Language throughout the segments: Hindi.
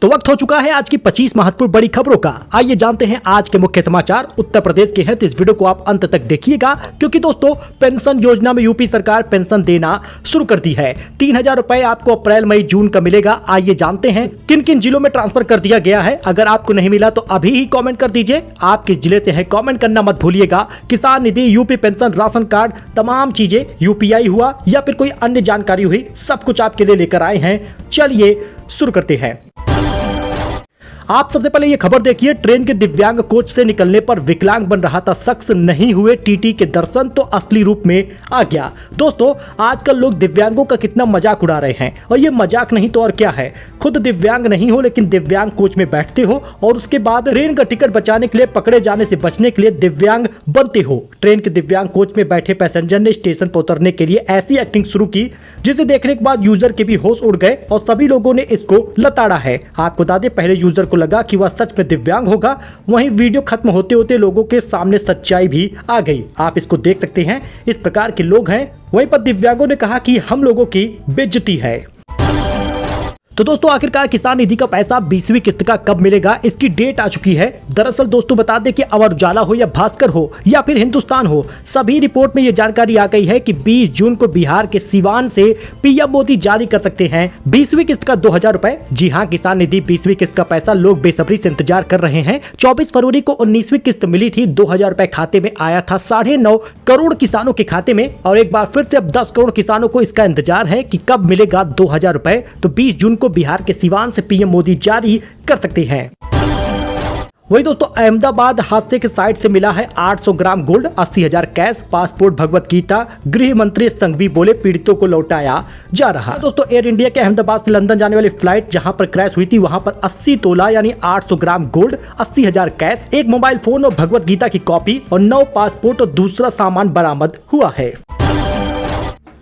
तो वक्त हो चुका है आज की 25 महत्वपूर्ण बड़ी खबरों का। आइए जानते हैं आज के मुख्य समाचार। उत्तर प्रदेश के हैं तो इस वीडियो को आप अंत तक देखिएगा, क्योंकि दोस्तों पेंशन योजना में यूपी सरकार पेंशन देना शुरू कर दी है। 3,000 रुपए आपको अप्रैल मई जून का मिलेगा। आइए जानते हैं किन किन जिलों में ट्रांसफर कर दिया गया है। अगर आपको नहीं मिला तो अभी ही कॉमेंट कर दीजिए आप किस जिले से है, कॉमेंट करना मत भूलिएगा। किसान निधि, यूपी पेंशन, राशन कार्ड, तमाम चीजें, यूपीआई हुआ या फिर कोई अन्य जानकारी हुई, सब कुछ आपके लिए लेकर आए हैं। चलिए शुरू करते हैं। आप सबसे पहले ये खबर देखिए। ट्रेन के दिव्यांग कोच से निकलने पर विकलांग बन रहा था शख्स, नहीं हुए टीटी के दर्शन तो असली रूप में आ गया। दोस्तों आजकल लोग दिव्यांगों का कितना मजाक उड़ा रहे हैं, और ये मजाक नहीं तो और क्या है। खुद दिव्यांग नहीं हो लेकिन दिव्यांग कोच में बैठते हो और उसके बाद ट्रेन का टिकट बचाने के लिए, पकड़े जाने से बचने के लिए दिव्यांग बनते हो। ट्रेन के दिव्यांग कोच में बैठे पैसेंजर ने स्टेशन पर उतरने के लिए ऐसी एक्टिंग शुरू की जिसे देखने के बाद यूजर के भी होश उड़ गए और सभी लोगों ने इसको लताड़ा है। आपको बता दें, पहले यूजर को लगा कि वह सच में दिव्यांग होगा, वहीं वीडियो खत्म होते होते लोगों के सामने सच्चाई भी आ गई। आप इसको देख सकते हैं, इस प्रकार के लोग हैं। वहीं पर दिव्यांगों ने कहा कि हम लोगों की बेइज्जती है। तो दोस्तों आखिरकार किसान निधि का पैसा 20वीं किस्त का कब मिलेगा, इसकी डेट आ चुकी है। दरअसल दोस्तों बता दें कि अमर उजाला हो या भास्कर हो या फिर हिंदुस्तान हो, सभी रिपोर्ट में यह जानकारी आ गई है कि 20 जून को बिहार के सिवान से पीएम मोदी जारी कर सकते हैं 20वीं किस्त का 2,000 रुपए। जी हाँ, किसान निधि 20वीं किस्त का पैसा लोग बेसब्री से इंतजार कर रहे हैं। 24 फरवरी को 19वीं किस्त मिली थी, 2,000 रुपए खाते में आया था 9.5 करोड़ किसानों के खाते में, और एक बार फिर से अब 10 करोड़ किसानों को इसका इंतजार है कि कब मिलेगा 2,000 रुपए। तो 20 जून को बिहार के सिवान से पीएम मोदी जारी कर सकते हैं। वही दोस्तों अहमदाबाद हादसे के साइट से मिला है 800 gram gold, 80,000 cash, passport, Bhagavad Gita. गृह मंत्री संघवी बोले पीड़ितों को लौटाया जा रहा। दोस्तों एयर इंडिया के अहमदाबाद से लंदन जाने वाली फ्लाइट जहां पर क्रैश हुई थी, वहां पर 80 तोला यानी 800 ग्राम गोल्ड, 80,000 कैश, एक मोबाइल फोन और भगवत गीता की कॉपी और 9 पासपोर्ट और दूसरा सामान बरामद हुआ है।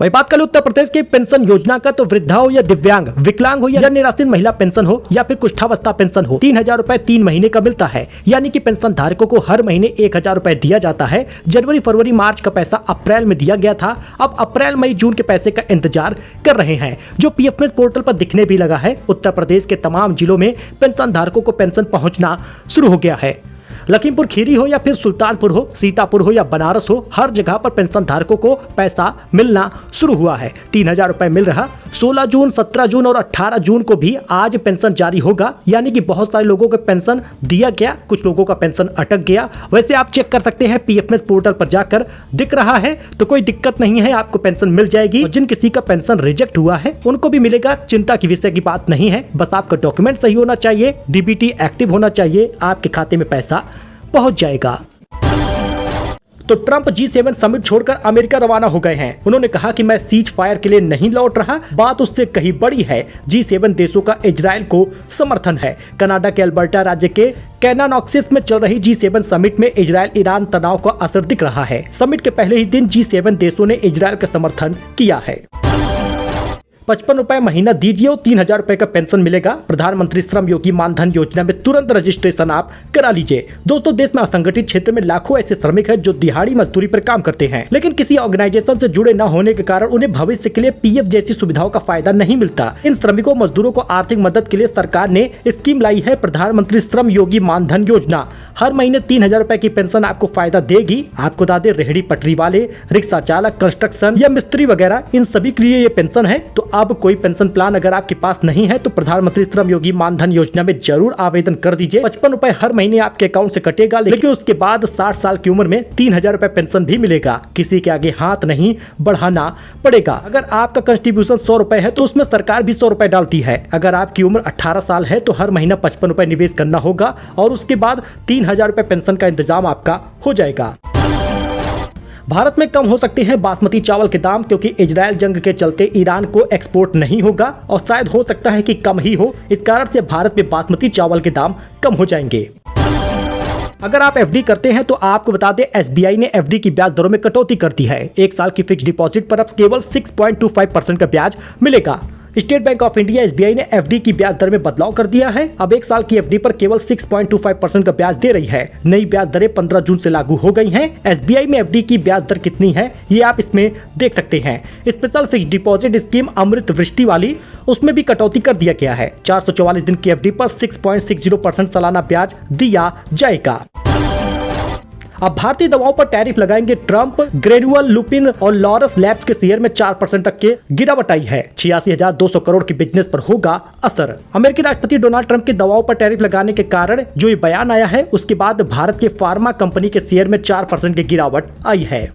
वही बात कर उत्तर प्रदेश की पेंशन योजना का, तो वृद्धा हो या दिव्यांग, विकलांग हो या निराश्रित महिला पेंशन हो या फिर कुष्ठावस्था पेंशन हो, 3,000 रुपए 3 महीने का मिलता है। यानी कि पेंशन धारकों को हर महीने 1,000 रुपए दिया जाता है। जनवरी, फरवरी, मार्च का पैसा अप्रैल में दिया गया था। अब अप्रैल, मई, जून के पैसे का इंतजार कर रहे हैं, जो पीएफएमएस पोर्टल पर दिखने भी लगा है। उत्तर प्रदेश के तमाम जिलों में पेंशन धारकों को पेंशन पहुँचना शुरू हो गया है। लखीमपुर खीरी हो या फिर सुल्तानपुर हो, सीतापुर हो या बनारस हो, हर जगह पर पेंशन धारकों को पैसा मिलना शुरू हुआ है। 3,000 रुपए मिल रहा। 16 जून, 17 जून और 18 जून को भी आज पेंशन जारी होगा। यानी कि बहुत सारे लोगों को पेंशन दिया गया, कुछ लोगों का पेंशन अटक गया। वैसे आप चेक कर सकते हैं पीएफएमएस पोर्टल पर जाकर, दिख रहा है तो कोई दिक्कत नहीं है, आपको पेंशन मिल जाएगी। और जिन किसी का पेंशन रिजेक्ट हुआ है उनको भी मिलेगा, चिंता की विषय की बात नहीं है। बस आपका डॉक्यूमेंट सही होना चाहिए, डीबीटी एक्टिव होना चाहिए, आपके खाते में पैसा पहुंच जाएगा। तो ट्रंप G7 समिट छोड़कर अमेरिका रवाना हो गए हैं। उन्होंने कहा कि मैं सीज फायर के लिए नहीं लौट रहा, बात उससे कहीं बड़ी है। G7 देशों का इजराइल को समर्थन है। कनाडा के अल्बर्टा राज्य के कैनानॉक्सिस में चल रही G7 समिट में इजराइल ईरान तनाव का असर दिख रहा है। समिट के पहले ही दिन G7 देशों ने इजराइल का समर्थन किया है। 55 रुपए महीना दीजिए और 3,000 रुपए का पेंशन मिलेगा। प्रधानमंत्री श्रम योगी मानधन योजना में तुरंत रजिस्ट्रेशन आप करा लीजिए। दोस्तों देश में असंगठित क्षेत्र में लाखों ऐसे श्रमिक हैं जो दिहाड़ी मजदूरी पर काम करते हैं, लेकिन किसी ऑर्गेनाइजेशन से जुड़े न होने के कारण उन्हें भविष्य के लिए पीएफ जैसी सुविधाओं का फायदा नहीं मिलता। इन श्रमिकों मजदूरों को आर्थिक मदद के लिए सरकार ने स्कीम लाई है, प्रधानमंत्री श्रम योगी मानधन योजना। हर महीने 3,000 रुपए की पेंशन आपको फायदा देगी। आपको बता दें, रेहड़ी पटरी वाले, रिक्शा चालक, कंस्ट्रक्शन या मिस्त्री वगैरह, इन सभी के लिए ये पेंशन है। तो अब कोई पेंशन प्लान अगर आपके पास नहीं है तो प्रधानमंत्री श्रम योगी मानधन योजना में जरूर आवेदन कर दीजिए। 55 रुपए हर महीने आपके अकाउंट से कटेगा, लेकिन उसके बाद 60 साल की उम्र में 3,000 रुपए पेंशन भी मिलेगा। किसी के आगे हाथ नहीं बढ़ाना पड़ेगा। अगर आपका कंट्रीब्यूशन 100 रुपए है तो उसमें सरकार भी 100 रुपए डालती है। अगर आपकी उम्र 18 साल है तो हर महीना 55 रुपए निवेश करना होगा और उसके बाद 3,000 रुपए पेंशन का इंतजाम आपका हो जाएगा। भारत में कम हो सकते हैं बासमती चावल के दाम, क्योंकि इजराइल जंग के चलते ईरान को एक्सपोर्ट नहीं होगा और शायद हो सकता है कि कम ही हो। इस कारण से भारत में बासमती चावल के दाम कम हो जाएंगे। अगर आप एफडी करते हैं तो आपको बता दें, एसबीआई ने एफडी की ब्याज दरों में कटौती कर दी है। 1 साल की फिक्स डिपॉजिट पर अब केवल 6.25% का ब्याज मिलेगा। State bank of India SBI ने एफडी की ब्याज दर में बदलाव कर दिया है। अब 1 साल की एफडी पर केवल 6.25% का ब्याज दे रही है। नई ब्याज दरें 15 जून से लागू हो गई हैं। एसबीआई में एफडी की ब्याज दर कितनी है ये आप इसमें देख सकते हैं। स्पेशल फिक्स्ड डिपॉजिट स्कीम अमृत वृष्टि वाली, उसमें भी कटौती कर दिया गया है। 444 दिन की एफडी पर 6.60% सालाना ब्याज दिया जाएगा। अब भारतीय दवाओं पर टैरिफ लगाएंगे ट्रंप। ग्रेनुअल, लुपिन और लॉरस लैब्स के शेयर में 4% तक के गिरावट आई है। 86,200 करोड़ की बिजनेस पर होगा असर। अमेरिकी राष्ट्रपति डोनाल्ड ट्रंप की दवाओं पर टैरिफ लगाने के कारण जो ये बयान आया है, उसके बाद भारत के फार्मा कंपनी के शेयर में 4% की गिरावट आई है।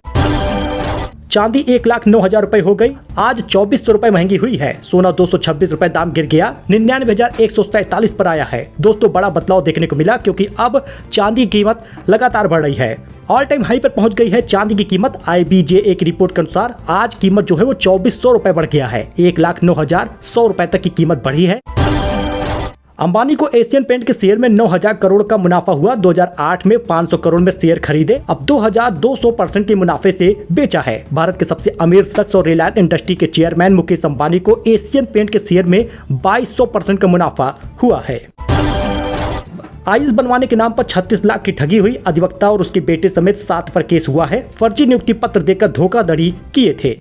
चांदी 1,09,000 रुपए हो गई। आज 2,400 रुपए महंगी हुई है। सोना 226 रुपए दाम गिर गया, 99,147 पर आया है। दोस्तों बड़ा बदलाव देखने को मिला क्योंकि अब चांदी की कीमत लगातार बढ़ रही है। ऑल टाइम हाई पर पहुंच गई है चांदी की कीमत। IBJ की रिपोर्ट के अनुसार आज कीमत जो है वो 2,400 रुपए बढ़ गया है। 1,09,100 रुपए तक की कीमत बढ़ी है। अंबानी को एशियन पेंट के शेयर में 9,000 करोड़ का मुनाफा हुआ। 2008 में 500 करोड़ में शेयर खरीदे, अब 2,200% के मुनाफे से बेचा है। भारत के सबसे अमीर शख्स और रिलायंस इंडस्ट्री के चेयरमैन मुकेश अंबानी को एशियन पेंट के शेयर में 2,200% का मुनाफा हुआ है। आईएएस बनवाने के नाम पर 36 लाख की ठगी हुई। अधिवक्ता और उसके बेटे समेत 7 पर केस हुआ है। फर्जी नियुक्ति पत्र देकर धोखाधड़ी किए थे।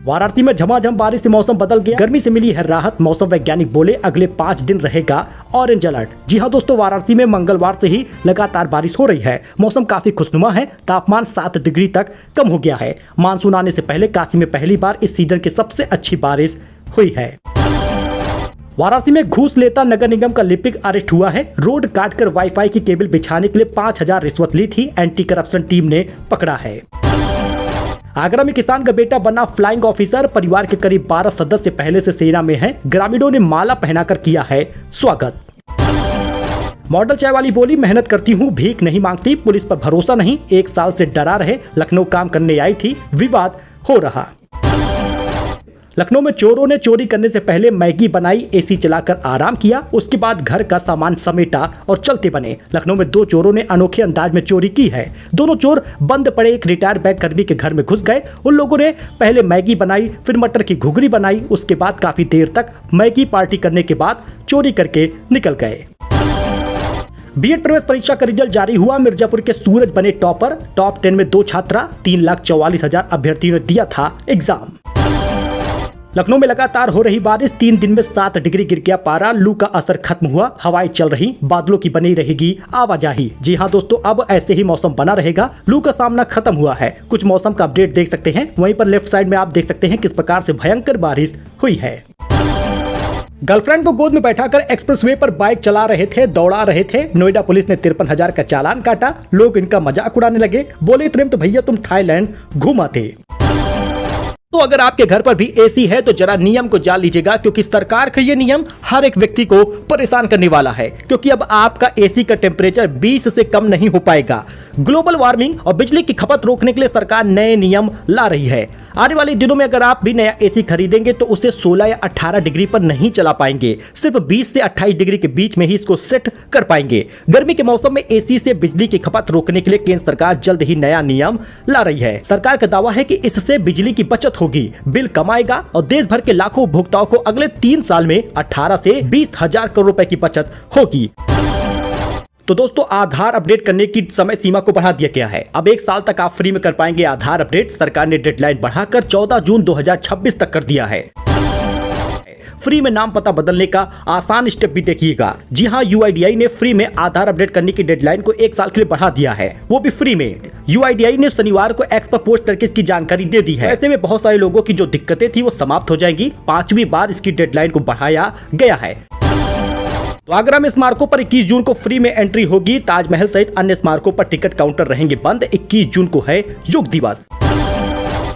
वाराणसी में झमाझम बारिश से मौसम बदल गया। गर्मी से मिली है राहत। मौसम वैज्ञानिक बोले अगले 5 दिन रहेगा ऑरेंज अलर्ट। जी हां दोस्तों, वाराणसी में मंगलवार से ही लगातार बारिश हो रही है। मौसम काफी खुशनुमा है। तापमान 7 डिग्री तक कम हो गया है। मानसून आने से पहले काशी में पहली बार इस सीजन की सबसे अच्छी बारिश हुई है। वाराणसी में घूस लेता नगर निगम का लिपिक अरेस्ट हुआ है। रोड काटकर वाईफाई की केबल बिछाने के लिए 5,000 रिश्वत ली थी। एंटी करप्शन टीम ने पकड़ा है। आगरा में किसान का बेटा बना फ्लाइंग ऑफिसर। परिवार के करीब 12 सदस्य पहले से सेना में हैं। ग्रामीणों ने माला पहनाकर किया है स्वागत। मॉडल चाय वाली बोली मेहनत करती हूँ, भीख नहीं मांगती, पुलिस पर भरोसा नहीं, 1 साल से डरा रहे। लखनऊ काम करने आई थी, विवाद हो रहा। लखनऊ में चोरों ने चोरी करने से पहले मैगी बनाई, एसी चलाकर आराम किया, उसके बाद घर का सामान समेटा और चलते बने। लखनऊ में 2 चोरों ने अनोखे अंदाज में चोरी की है। दोनों चोर बंद पड़े एक रिटायर्ड बैंक कर्मी के घर में घुस गए। उन लोगों ने पहले मैगी बनाई, फिर मटर की घुघरी बनाई, उसके बाद काफी देर तक मैगी पार्टी करने के बाद चोरी करके निकल गए। बीएड प्रवेश परीक्षा का रिजल्ट जारी हुआ। मिर्जापुर के सूरज बने टॉपर। टॉप 10 में 2 छात्रा। 3,44,000 अभ्यर्थियों ने दिया था एग्जाम। लखनऊ में लगातार हो रही बारिश। 3 दिन में 7 डिग्री गिर गया पारा। लू का असर खत्म हुआ। हवाएं चल रही, बादलों की बनी रहेगी आवाजाही। जी हां दोस्तों, अब ऐसे ही मौसम बना रहेगा। लू का सामना खत्म हुआ है। कुछ मौसम का अपडेट देख सकते हैं। वहीं पर लेफ्ट साइड में आप देख सकते हैं किस प्रकार से भयंकर बारिश हुई है। गर्लफ्रेंड को गोद में बैठाकर एक्सप्रेसवे पर बाइक चला रहे थे, दौड़ा रहे थे। नोएडा पुलिस ने 53,000 का चालान काटा। लोग इनका मजाक उड़ाने लगे। बोले त्रिमत भैया तुम थाईलैंड घूमा थे। तो अगर आपके घर पर भी एसी है तो जरा नियम को जान लीजिएगा, क्योंकि सरकार का ये नियम हर एक व्यक्ति को परेशान करने वाला है। क्योंकि अब आपका एसी का टेम्परेचर 20 से कम नहीं हो पाएगा। ग्लोबल वार्मिंग और बिजली की खपत रोकने के लिए सरकार नए नियम ला रही है। आने वाले दिनों में अगर आप भी नया एसी खरीदेंगे तो उसे 16 या 18 डिग्री पर नहीं चला पाएंगे। सिर्फ 20 से 28 डिग्री के बीच में ही इसको सेट कर पाएंगे। गर्मी के मौसम में एसी से बिजली की खपत रोकने के लिए केंद्र सरकार जल्द ही नया नियम ला रही है। सरकार का दावा है कि इससे बिजली की बचत होगी, बिल कम आएगा और देश भर के लाखों उपभोक्ताओं को अगले 3 साल में 18 से 20,000 करोड़ रुपए की बचत होगी। तो दोस्तों, आधार अपडेट करने की समय सीमा को बढ़ा दिया गया है। अब 1 साल तक आप फ्री में कर पाएंगे आधार अपडेट। सरकार ने डेडलाइन बढ़ाकर 14 जून 2026 तक कर दिया है। फ्री में नाम पता बदलने का आसान स्टेप भी देखिएगा। जी हां, यूआईडीआई ने फ्री में आधार अपडेट करने की डेडलाइन को 1 साल के लिए बढ़ा दिया है, वो भी फ्री में। यूआईडीआई ने शनिवार को एक्स पर पोस्ट करके इसकी जानकारी दे दी है। ऐसे में बहुत सारे लोगों की जो दिक्कतें थी वो समाप्त हो जाएंगी। 5वीं बार इसकी डेडलाइन को बढ़ाया गया है। तो आगरा में स्मारकों पर 21 जून को फ्री में एंट्री होगी। ताजमहल सहित अन्य स्मारकों पर टिकट काउंटर रहेंगे बंद। 21 जून को है योग दिवस।